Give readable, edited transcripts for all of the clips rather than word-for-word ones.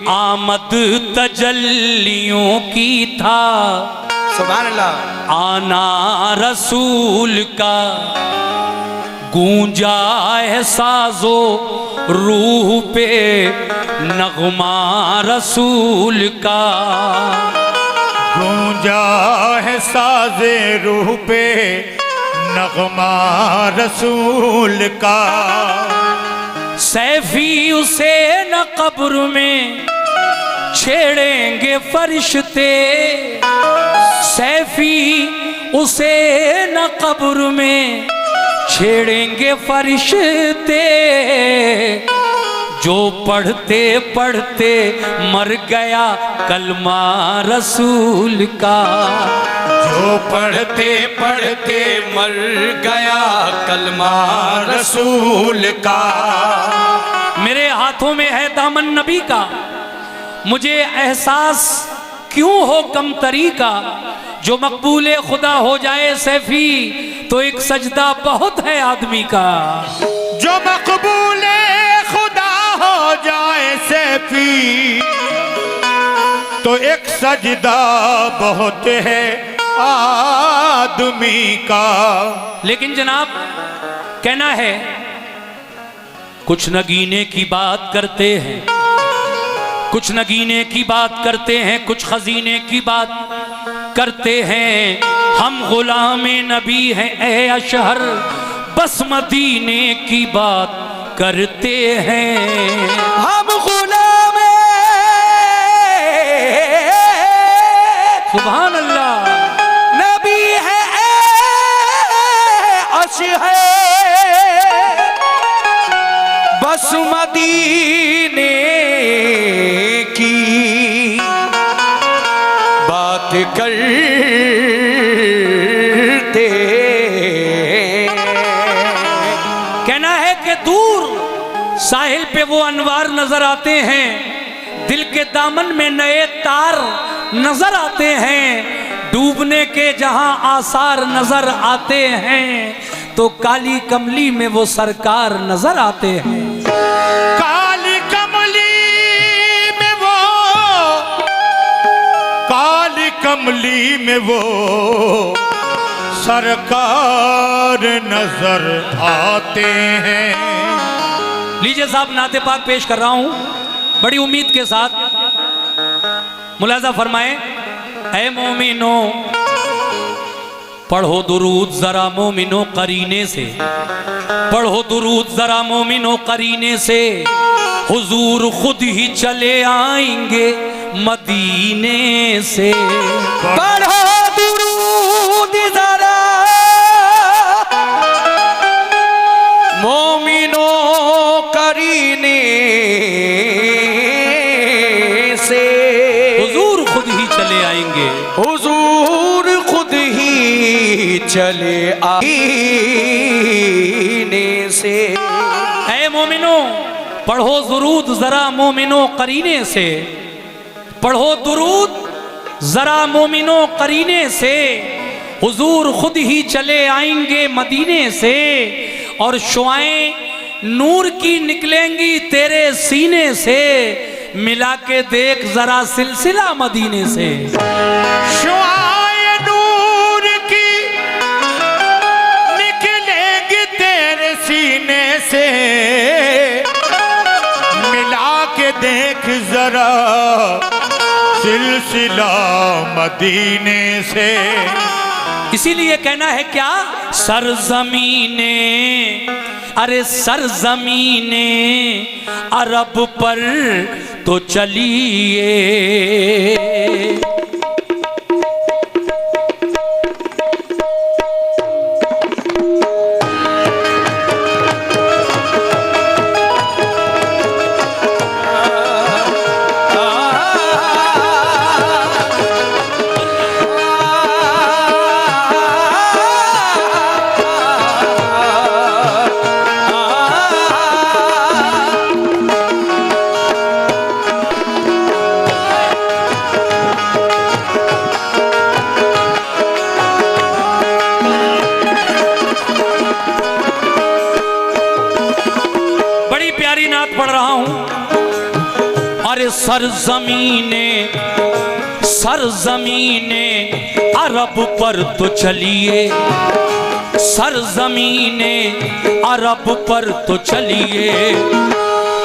आमद तजल्लियों की था, सुभान अल्लाह। आना रसूल का गूंजा है साजो रूह पे नगमा रसूल का, गूंजा है साजे रूह पे नगमा रसूल का। सैफी उसे न कब्र में छेड़ेंगे फरिश्ते, सैफी उसे न कब्र में छेड़ेंगे फरिश्ते, जो पढ़ते पढ़ते मर गया कलमा रसूल का, जो पढ़ते पढ़ते मर गया कलमा रसूल का। मेरे हाथों में है दामन नबी का, मुझे एहसास क्यों हो कमतरी का, जो मकबूले खुदा हो जाए सैफी तो एक सजदा बहुत है आदमी का, जो मकबूले खुदा हो जाए सैफी तो एक सजदा बहुत है आदमी का। लेकिन जनाब कहना है कुछ नगीने की बात करते हैं, कुछ नगीने की बात करते हैं, कुछ खजीने की बात करते हैं, हम गुलामे नबी हैं ए अशहर बस मदीने की बात करते हैं, हम गुलामे सुभान अल्लाह नबी है अशहर बस मदीने की बात करते। कहना है कि दूर साहिल पे वो अनवार नजर आते हैं, दिल के दामन में नए तार नजर आते हैं, डूबने के जहां आसार नजर आते हैं तो काली कमली में वो सरकार नजर आते हैं, काली कमली में वो, काली कमली में वो सरकार नजर आते हैं। लीजिए साहब नाते पाक पेश कर रहा हूं बड़ी उम्मीद के साथ, मुलाजा फरमाए। ऐ मोमिनो पढ़ो दुरूद जरा मोमिनो करीने से, पढ़ो दुरूद जरा मोमिनो करीने से, हुजूर खुद ही चले आएंगे मदीने से, पढ़ो दुरूद जरा मोमिनो करीने से, हुजूर खुद ही चले आएंगे, हुजूर खुद ही चले आईने से। ऐ मोमिनो पढ़ो दुरूद जरा मोमिनो करीने से, पढ़ो दुरूद जरा मोमिनो करीने से, हुजूर खुद ही चले आएंगे मदीने से, और शुआएं नूर की निकलेंगी तेरे सीने से, मिला के देख जरा सिलसिला मदीने से, शुआए नूर की निकलेंगी तेरे सीने से, मिला के देख जरा सिलसिला मदीने से। इसीलिए कहना है क्या, सरजमीने अरे सरजमीने अरब पर तो चलिए, अरे सरजमीने सरजमीने अरब पर तो चलिए, सरजमीने अरब पर तो चलिए,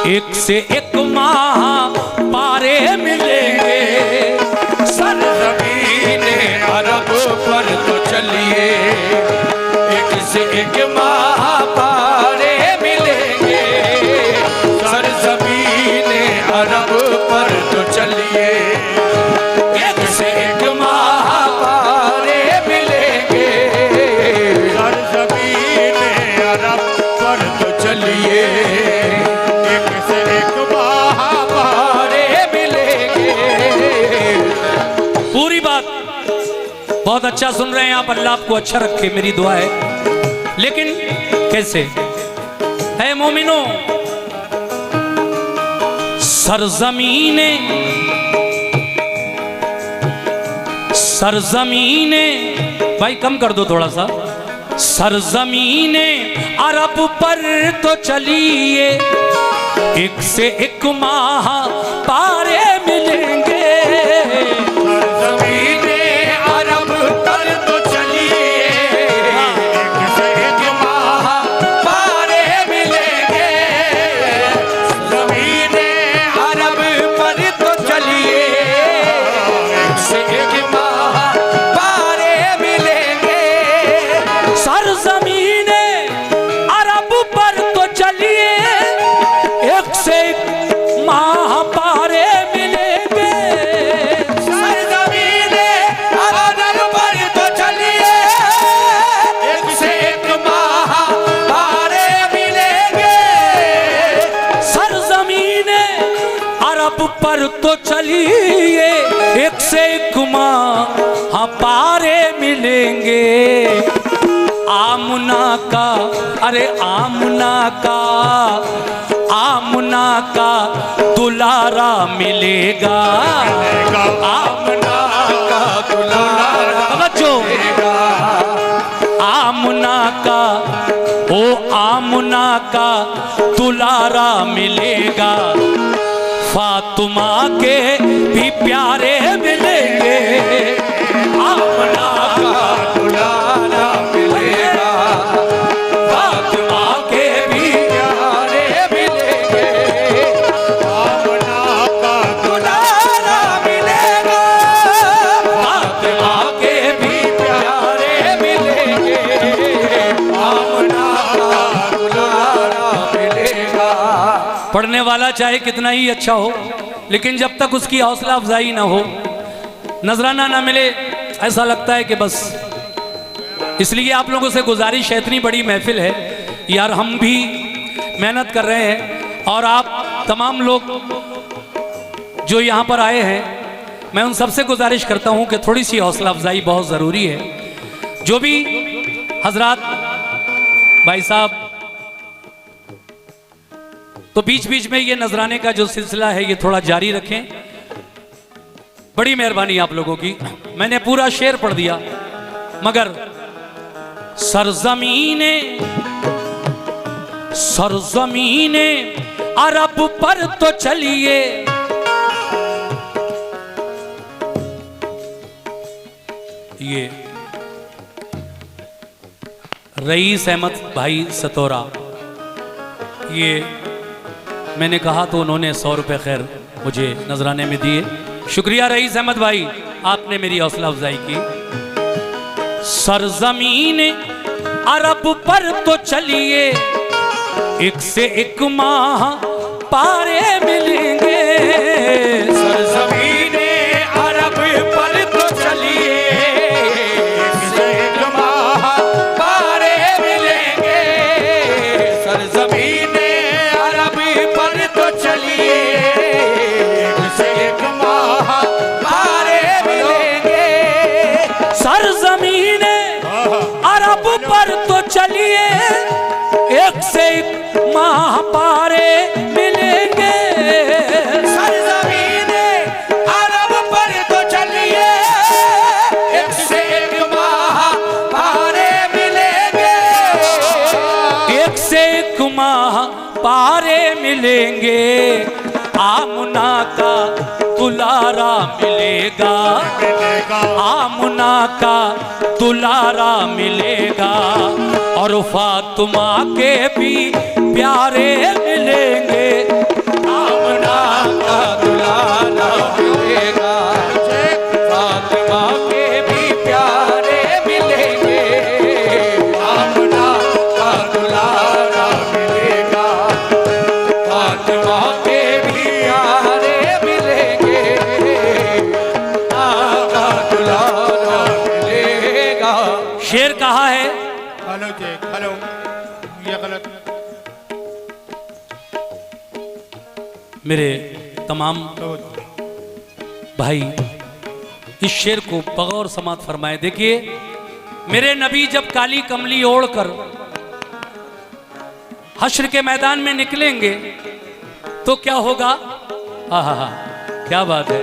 एक से एक माह पारे मिलेंगे। सरजमीने अरब पर तो चलिए, एक से एक माह पारे मिलेंगे। सरजमीने अरब पर तो चलिए, एक से एक माह पारे मिलेंगे। सरजमीने अरब पर तो चलिए, एक से एक माह पारे मिलेंगे। पूरी बात बहुत अच्छा सुन रहे हैं आप, अल्लाह आपको अच्छा रखे, मेरी दुआ है। लेकिन कैसे है मोमिनो? सरजमीने सरजमीने, भाई कम कर दो थोड़ा सा। सरजमीने अरब पर तो चलिए, एक से एक माह पारे मिलेंगे। सरजमीने अरब पर तो चलिए, एक से एक माह पारे मिलेंगे। जमीने अरब पर तो चलिए, एक से एक माह पारे मिलेंगे। सरजमीने अरब पर तो चलिए, एक से एक माह पारे मिलेंगे। सरजमीने अरब पर तो चलिए, एक से एक माह पारे मिलेंगे। सरजमीने अरब पर तो चलिए, एक से एक माह पारे मिलेंगे। आमना का, अरे आमना का, आमना का दुलारा मिलेगा। आमना का दुलारा तवज्जो, आमना का, ओ आमना का दुलारा मिलेगा। फातिमा के भी प्यारे मिलेंगे। आमना का दुलारा मिलेगा। फातिमा के भी प्यारे मिलेंगे। आमना का दुलारा मिलेगा। फातिमा के भी प्यारे मिलेंगे। आमना का दुलारा मिलेगा। पढ़ने वाला चाहे कितना ही अच्छा हो, लेकिन जब तक उसकी हौसला अफजाई ना हो, नजराना ना मिले, ऐसा लगता है कि बस। इसलिए आप लोगों से गुजारिश है, इतनी बड़ी महफिल है यार, हम भी मेहनत कर रहे हैं और आप तमाम लोग जो यहाँ पर आए हैं, मैं उन सबसे गुजारिश करता हूँ कि थोड़ी सी हौसला अफजाई बहुत ज़रूरी है। जो भी हजरात भाई साहब, तो बीच बीच में ये नजराने का जो सिलसिला है ये थोड़ा जारी रखें। बड़ी मेहरबानी आप लोगों की। मैंने पूरा शेर पढ़ दिया, मगर सरजमीने सरजमीने अरब पर तो चलिए, ये रईस अहमद भाई सतोरा, ये मैंने कहा तो उन्होंने 100 रुपये खैर मुझे नजराने में दिए। शुक्रिया रईस अहमद भाई, आपने मेरी हौसला अफजाई की। सरजमीन अरब पर तो चलिए, एक से एक माह पारे मिलेंगे। सरजमीने अरब पर तो चलिए, एक से एक माह पारे मिलेंगे। सरजमीने अरब पर तो चलिए, एक से एक माह पारे मिलेंगे। सरजमीन अरब पर तो चलिए, एक से एक माह पारे मिलेंगे। सरजमीने अरब पर तो चलिए, एक से एक माह पारे मिलेंगे। एक से एक माह पारे मिलेंगे। आमना का दुलारा मिलेगा, मिलेगा आमना का दुलारा मिलेगा, और फातिमा के भी प्यारे मिलेंगे। आमना का दुलारा मिलेगा, फातिमा के भी प्यारे मिलेंगे। आमना का दुलारा मिलेगा, फातिमा के भी प्यारे मिलेंगे। आका दुलारा मिलेगा। शेर कहा है, हेलो जी हेलो, ये गलत। मेरे तमाम भाई इस शेर को बगौर समात फरमाए। देखिए, मेरे नबी जब काली कमली ओढ़कर हश्र के मैदान में निकलेंगे तो क्या होगा? आहा, क्या बात है।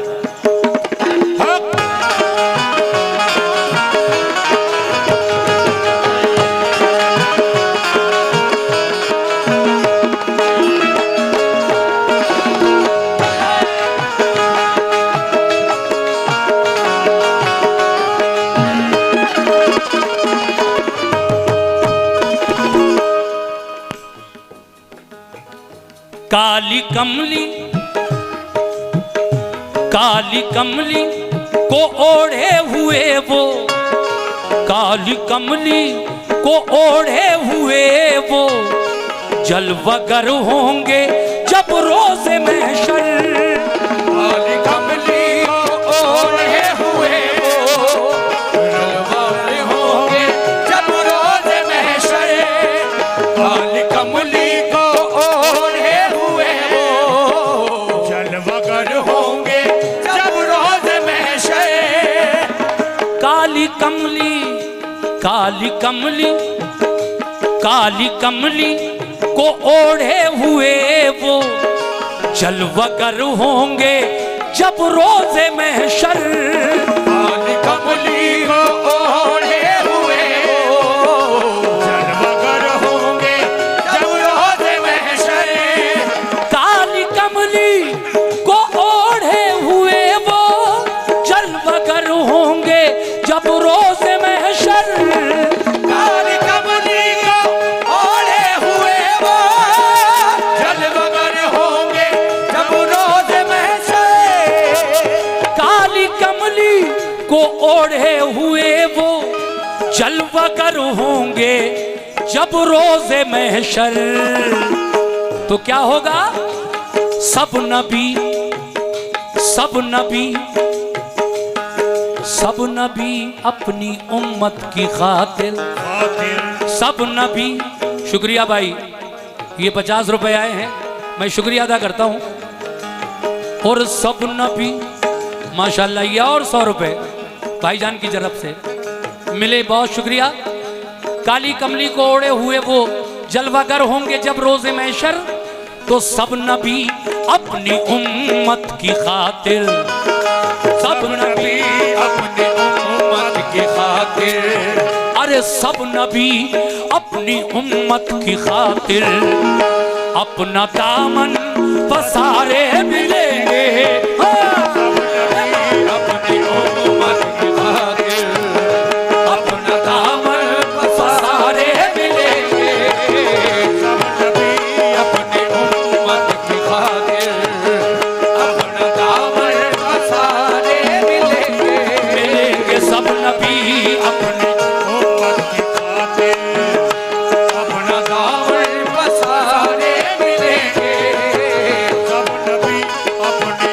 काली कमली को ओढ़े हुए वो, काली कमली को ओढ़े हुए वो जलवगर होंगे जब रोज़े महशर। काली कमली को ओढ़े हुए वो जलवगर होंगे जब रोज़े महशर। काली कमली को ओढ़े हुए वो जलवगर होंगे जब रोज़े महशर। काली कमली, काली कमली, काली कमली को ओढ़े हुए वो जलवगर होंगे जब रोज़े महशर। काली कमली को ओढ़े हुए वो जलवगर होंगे जब रोज़े महशर। काली कमली को ओढ़े हुए वो जलवगर होंगे जब रोज़े महशर। काली कमली को ओढ़े हुए वो जलवगर होंगे जब रोज़े महशर। काली कमली को ओढ़े हुए वो जलवगर होंगे जब रोज़े महशर। तो क्या होगा? सब नबी, सब नबी, सब नबी अपनी उम्मत की खातिर, सब नबी। शुक्रिया भाई, ये 50 रुपए आए हैं, मैं शुक्रिया अदा करता हूँ। और सब नबी माशाल्लाह, ये और 100 रुपए भाईजान की तरफ से मिले, बहुत शुक्रिया। काली कमली को ओढ़े हुए वो जलवागर होंगे जब रोज़े महशर। तो सब नबी अपनी उम्मत की खातिर, सब नबी अपनी उम्मत की खातिर, अरे सब नबी अपनी उम्मत की खातिर अपना दामन पसारे मिलेंगे। अपनी उम्मत की खातिर अपना दामन पसारे मिलेंगे। अपनी उम्मत की खातिर अपना दामन पसारे मिलेंगे। मिलेंगे सब नबी अपनी उम्मत की खातिर अपना दामन पसारे मिलेंगे। सब नबी अपनी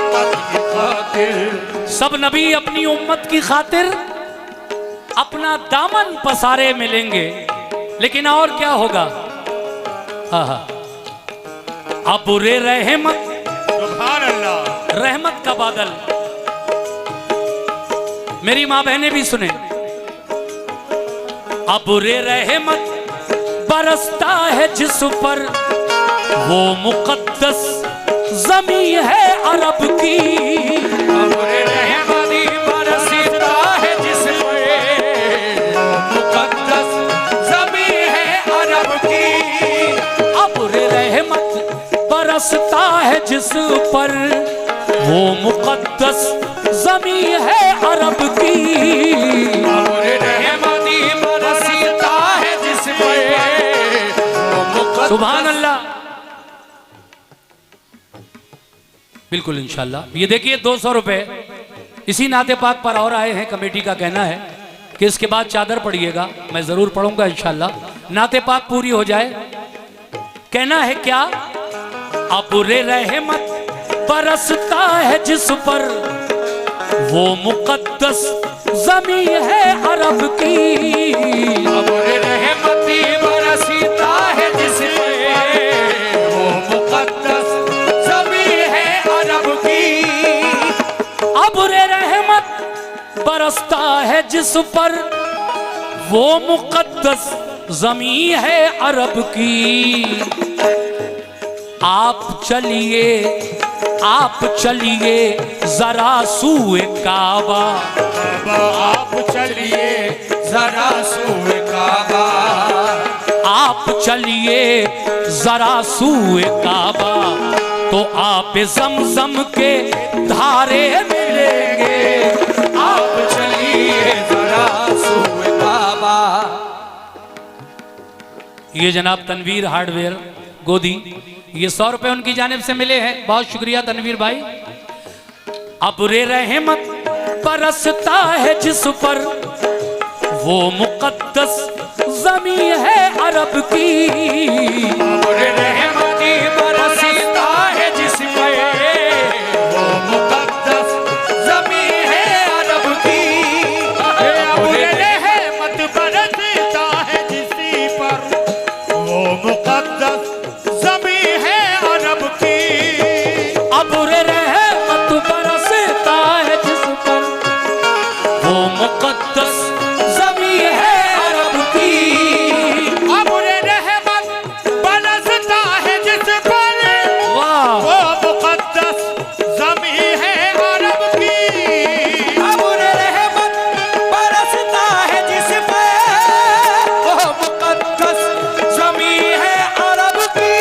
उम्मत की खातिर, सब नबी अपनी उम्मत की खातिर अपना दामन पसारे मिलेंगे। लेकिन और क्या होगा? आहा, अबुरे रहमत, सुभान अल्लाह। रहमत का बादल। मेरी माँ बहनें भी सुने। अबुरे रहमत बरसता है जिस पर वो मुकद्दस जमी है अरब की। अबुरे रहमती बरसता है जिस पर मुकद्दस ज़मी है अरब की। अबुरे रहमत बरसता है जिस पर वो मुकद्दस जमी है अरब की। रहमती बरसता है जिस पे वो मुकद्दस। सुभान अल्लाह। बिल्कुल इंशाल्लाह। ये देखिए 200 रुपए इसी नाते पाक पर और आए हैं। कमेटी का कहना है कि इसके बाद चादर पढ़िएगा, मैं जरूर पढ़ूंगा इंशाल्लाह, नाते पाक पूरी हो जाए। कहना है क्या? अबुरे रहमत बरसता है जिस पर वो मुकद्दस जमी है अरब की। अबुरे रहमती बरसता है जिस पे वो मुकद्दस जमी है अरब की। अबुरे रहमत बरसता है जिस पर वो मुकद्दस जमी है अरब की। आप चलिए जरा सूए काबा। आप चलिए जरा सूए काबा। आप चलिए जरा सूए काबा तो आप जमजम के धारे मिलेंगे। आप चलिए जरा सूए काबा। ये जनाब तनवीर हार्डवेयर गोदी, ये 100 रुपए उनकी जानिब से मिले हैं। बहुत शुक्रिया तनवीर भाई। अबुरे रहमत बरसता है जिस पर वो मुकद्दस जमी है अरब की। अबुरे रहमती बरसता है जिस पे वो मुकद्दस जमी है अरब की। अबुरे रहमत बरसता है जिसी पर वो मुकद्दस जमी है अरब की। अबुरे रहमत बरसता है जिस पर वो मुकद्दस जमी है अरब की। अबुरे रहमत बरसता है जिस पर वाह। वो मुकद्दस जमी है अरब की। अबुरे रहमत बरसता है जिस पे वो मुकद्दस जमी है अरब की।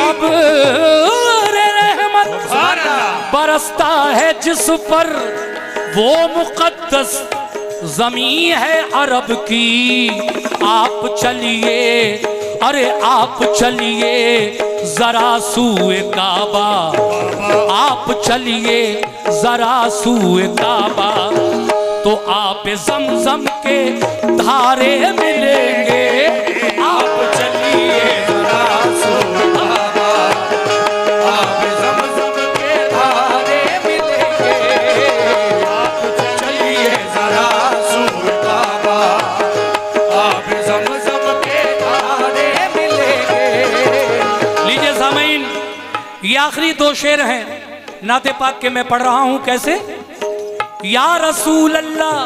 अबुरे रहमत सुभान अल्लाह। बरसता है जिस पर वो मुकद्दस जमी है अरब की। आप चलिए, अरे आप चलिए जरा सूए काबा। आप चलिए जरा सूए काबा तो आप जमजम के धारे मिलेंगे। आप चलिए जरा सूए काबा। आप ज़मज़म के धारे मिलेंगे। आप चलिए जरा सूए काबा। आप ज़मज़म के धारे मिलेंगे। लीजिए सामीन, ये आखिरी 2 शेर हैं नाते पाक के, मैं पढ़ रहा हूं। कैसे? या रसूल अल्लाह।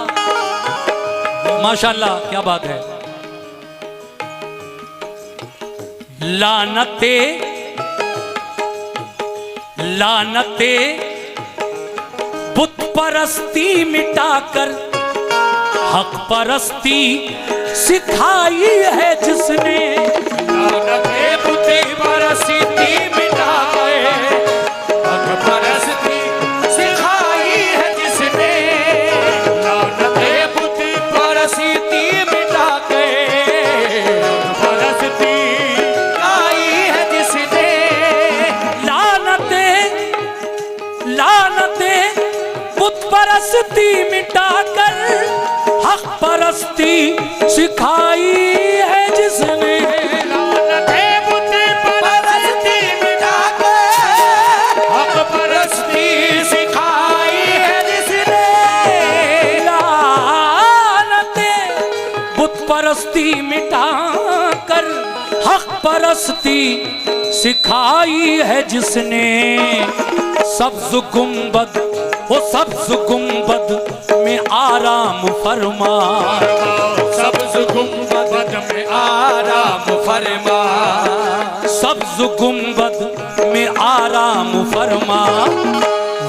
माशाल्लाह, क्या बात है। लानते लानते बुत परस्ती मिटाकर हक परस्ती सिखाई है जिसने। लानते बुती बरसती मिटाए हक परस्ती सिखाई है जिसने। लानते बुती बरसती मिटा के हक परस्ती सिखाई है जिसने। लानते लानते बुत परस्ती मिटाकर हक परस्ती सिखाई है जिसने। लानते बुती बरसती मिटा के हक परस्ती सिखाई है जिसने। लानते बुत परस्ती मिटाकर हक परस्ती सिखाई है जिसने। सब्ज गुंबद, वो सब्ज गुंबद में आराम फरमा। सब्ज़ गुंबद में आराम फरमा। सब्ज गुंबद में आराम फरमा।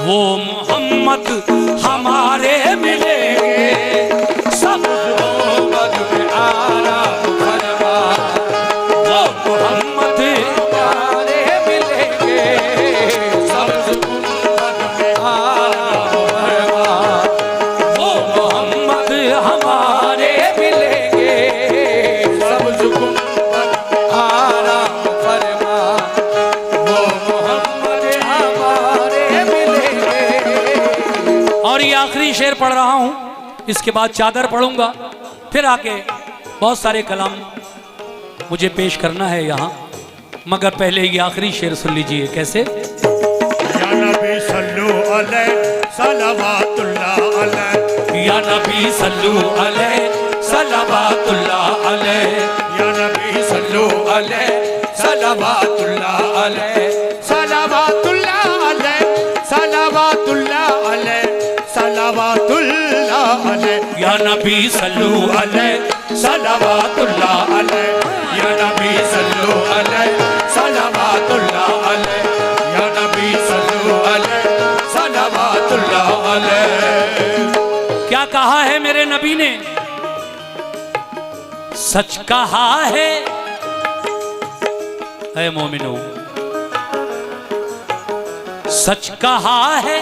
वो मोहम्मद हमारे मिलेंगे। सब्ज गुंबद में आराम फरमा। वो मोहम्मद हमारे मिलेंगे। सब्ज़ गुंबद आखिरी शेर पढ़ रहा हूं, इसके बाद चादर पढ़ूंगा, फिर आके बहुत सारे कलाम मुझे पेश करना है यहाँ, मगर पहले ये आखिरी शेर सुन लीजिए। कैसे? या नबी सल्लु अलैहि सलावतुल्लाह अलैहि, या नबी सल्लु अलैहि सलावतुल्लाह अलैहि, या नबी सल्लु अलैहि सलावतुल्लाह अलैहि सलावतुल्लाह अलैहि सलावतुल्लाह अलैहि सलावतुल्लाह अलैहि, या नबी सल्लु अलैहि सलावतुल्लाह अलैहि, या नबी सल्लु अलैहि सलावतुल्लाह अलैहि, या नबी सल्लु अलैहि सलावतुल्लाह अलैहि। क्या कहा है मेरे नबी ने? सच कहा है ऐ मोमिनो, सच कहा है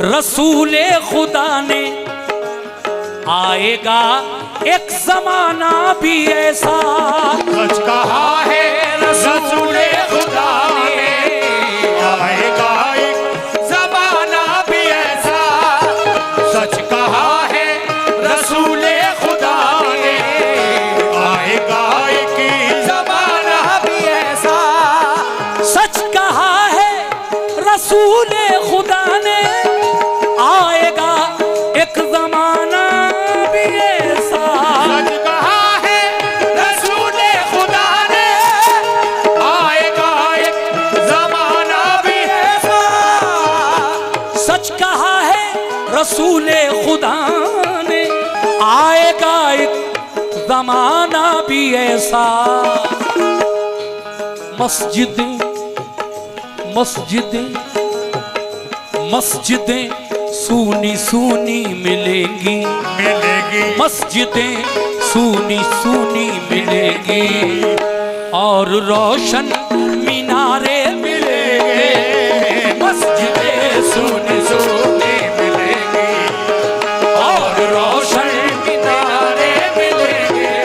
रसूले खुदा ने, आएगा एक जमाना भी ऐसा। सच कहा है रसूले खुदा ने, आएगा एक जमाना भी ऐसा। सच कहा है रसूले खुदा ने, आएगा एक जमाना भी ऐसा। सच कहा है रसूले खुदा ने, आएगा एक जमाना भी ऐसा। सच कहा है रसूले खुदा ने, आएगा एक जमाना भी ऐसा। सच कहा है रसूले खुदा ने, आएगा एक जमाना भी ऐसा। मस्जिदें मस्जिदें मस्जिदें सूनी सूनी मिलेंगी, मिलेगी मस्जिदें सूनी सूनी मिलेंगी, और रोशन मीनारे मिलेंगे। मस्जिदें सुनी सुनी मिलेंगी, और रोशन मीनारे मिलेंगे।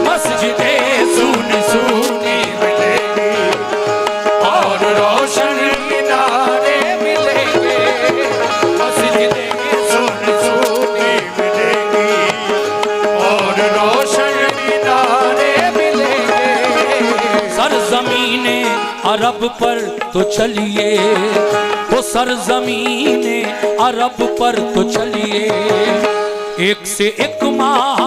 मस्जिदें सुनी सुनी मिलेंगी, और रोशन मीनारे मिलेंगे। मस्जिदें सुनी सुनी मिलेंगी, और रोशन मीनारे मिलेंगे। सरजमीने अरब पर तो चलिए, वो सरजमीने अरब पर तो चलिए, एक से एक माह